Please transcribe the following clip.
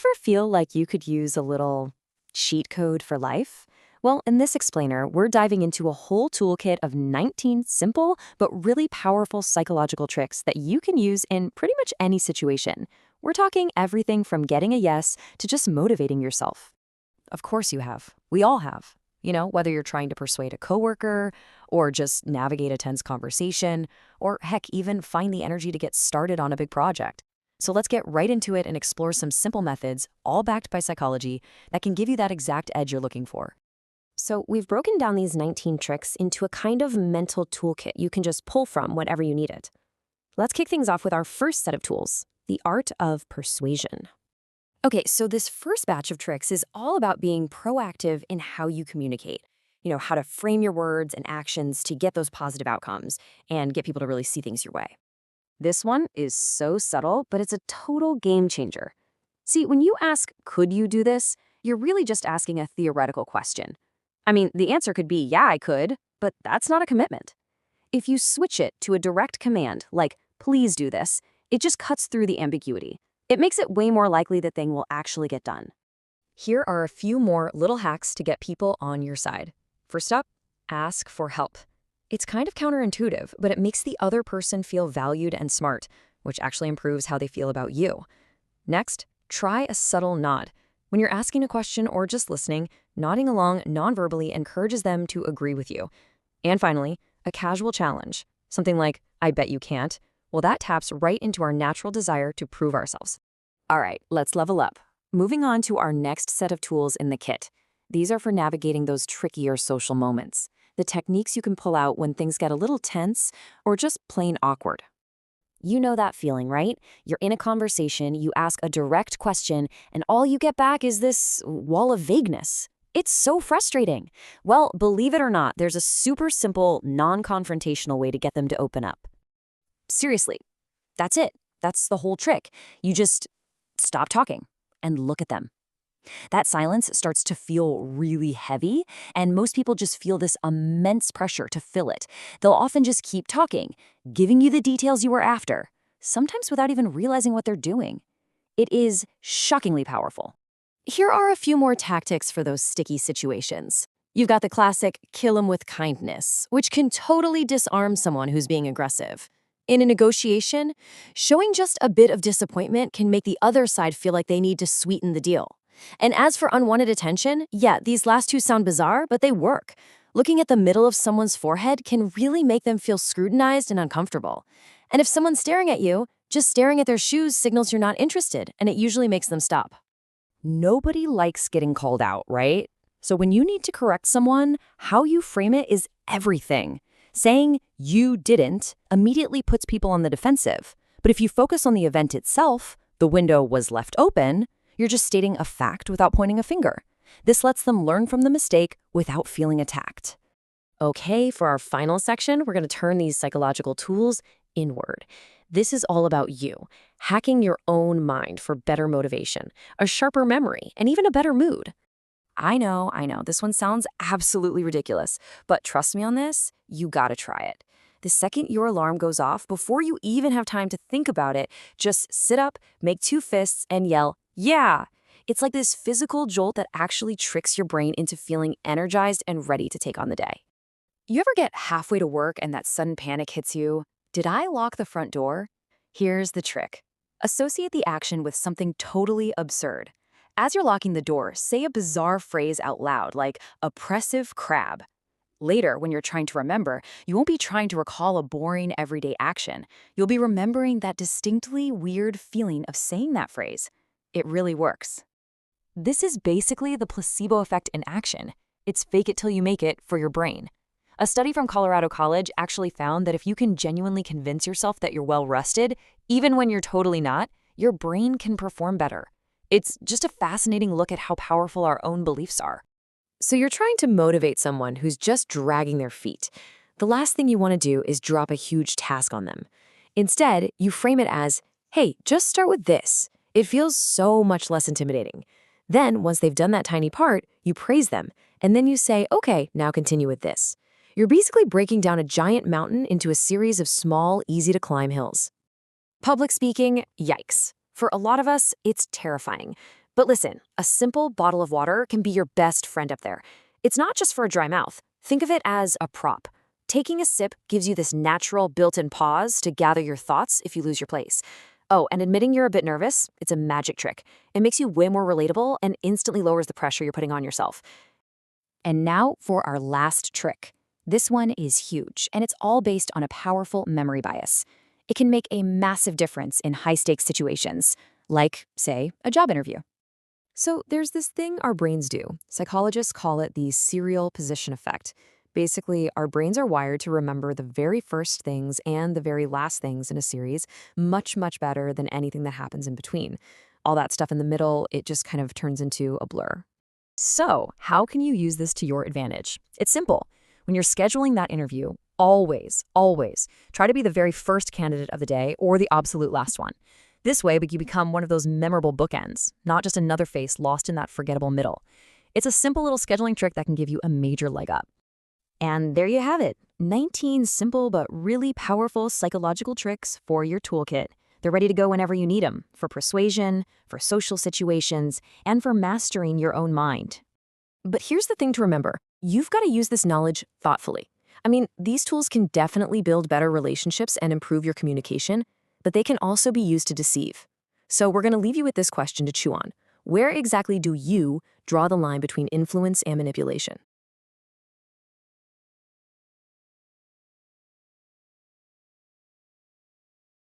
Ever feel like you could use a little cheat code for life? Well, in this explainer, we're diving into a whole toolkit of 19 simple but really powerful psychological tricks that you can use in pretty much any situation. We're talking everything from getting a yes to just motivating yourself. Of course you have. We all have. Whether you're trying to persuade a coworker or just navigate a tense conversation, or heck, even find the energy to get started on a big project. So let's get right into it and explore some simple methods, all backed by psychology, that can give you that exact edge you're looking for. So we've broken down these 19 tricks into a kind of mental toolkit you can just pull from whenever you need it. Let's kick things off with our first set of tools, the art of persuasion. Okay, so this first batch of tricks is all about being proactive in how you communicate. How to frame your words and actions to get those positive outcomes and get people to really see things your way. This one is so subtle, but it's a total game changer. See, when you ask, could you do this? You're really just asking a theoretical question. I mean, the answer could be, yeah, I could, but that's not a commitment. If you switch it to a direct command, like, please do this, it just cuts through the ambiguity. It makes it way more likely the thing will actually get done. Here are a few more little hacks to get people on your side. First up, ask for help. It's kind of counterintuitive, but it makes the other person feel valued and smart, which actually improves how they feel about you. Next, try a subtle nod. When you're asking a question or just listening, nodding along non-verbally encourages them to agree with you. And finally, a casual challenge. Something like, I bet you can't. Well, that taps right into our natural desire to prove ourselves. All right, let's level up. Moving on to our next set of tools in the kit. These are for navigating those trickier social moments. The techniques you can pull out when things get a little tense or just plain awkward. You know that feeling, right? You're in a conversation, you ask a direct question, and all you get back is this wall of vagueness. It's so frustrating. Well, believe it or not, there's a super simple, non-confrontational way to get them to open up. Seriously, that's it. That's the whole trick. You just stop talking and look at them. That silence starts to feel really heavy, and most people just feel this immense pressure to fill it. They'll often just keep talking, giving you the details you were after, sometimes without even realizing what they're doing. It is shockingly powerful. Here are a few more tactics for those sticky situations. You've got the classic kill 'em with kindness, which can totally disarm someone who's being aggressive. In a negotiation, showing just a bit of disappointment can make the other side feel like they need to sweeten the deal. And as for unwanted attention, yeah, these last two sound bizarre, but they work. Looking at the middle of someone's forehead can really make them feel scrutinized and uncomfortable. And if someone's staring at you, just staring at their shoes signals you're not interested, and it usually makes them stop. Nobody likes getting called out, right? So when you need to correct someone, how you frame it is everything. Saying you didn't immediately puts people on the defensive. But if you focus on the event itself, the window was left open, you're just stating a fact without pointing a finger. This lets them learn from the mistake without feeling attacked. Okay, for our final section, we're going to turn these psychological tools inward. This is all about you, hacking your own mind for better motivation, a sharper memory, and even a better mood. I know, this one sounds absolutely ridiculous, but trust me on this, you gotta try it. The second your alarm goes off, before you even have time to think about it, just sit up, make two fists, and yell, yeah! It's like this physical jolt that actually tricks your brain into feeling energized and ready to take on the day. You ever get halfway to work and that sudden panic hits you? Did I lock the front door? Here's the trick. Associate the action with something totally absurd. As you're locking the door, say a bizarre phrase out loud, like oppressive crab. Later, when you're trying to remember, you won't be trying to recall a boring everyday action. You'll be remembering that distinctly weird feeling of saying that phrase. It really works. This is basically the placebo effect in action. It's fake it till you make it for your brain. A study from Colorado College actually found that if you can genuinely convince yourself that you're well rested, even when you're totally not, your brain can perform better. It's just a fascinating look at how powerful our own beliefs are. So you're trying to motivate someone who's just dragging their feet. The last thing you want to do is drop a huge task on them. Instead, you frame it as, hey, just start with this. It feels so much less intimidating. Then, once they've done that tiny part, you praise them, and then you say, okay, now continue with this. You're basically breaking down a giant mountain into a series of small, easy-to-climb hills. Public speaking, yikes. For a lot of us, it's terrifying. But listen, a simple bottle of water can be your best friend up there. It's not just for a dry mouth. Think of it as a prop. Taking a sip gives you this natural built-in pause to gather your thoughts if you lose your place. Oh, and admitting you're a bit nervous, it's a magic trick. It makes you way more relatable and instantly lowers the pressure you're putting on yourself. And now for our last trick. This one is huge, and it's all based on a powerful memory bias. It can make a massive difference in high-stakes situations, like, say, a job interview. So there's this thing our brains do. Psychologists call it the serial position effect. Basically, our brains are wired to remember the very first things and the very last things in a series much, much better than anything that happens in between. All that stuff in the middle, it just kind of turns into a blur. So, how can you use this to your advantage? It's simple. When you're scheduling that interview, always try to be the very first candidate of the day or the absolute last one. This way, you become one of those memorable bookends, not just another face lost in that forgettable middle. It's a simple little scheduling trick that can give you a major leg up. And there you have it, 19 simple but really powerful psychological tricks for your toolkit. They're ready to go whenever you need them, for persuasion, for social situations, and for mastering your own mind. But here's the thing to remember. You've got to use this knowledge thoughtfully. I mean, these tools can definitely build better relationships and improve your communication, but they can also be used to deceive. So we're going to leave you with this question to chew on. Where exactly do you draw the line between influence and manipulation?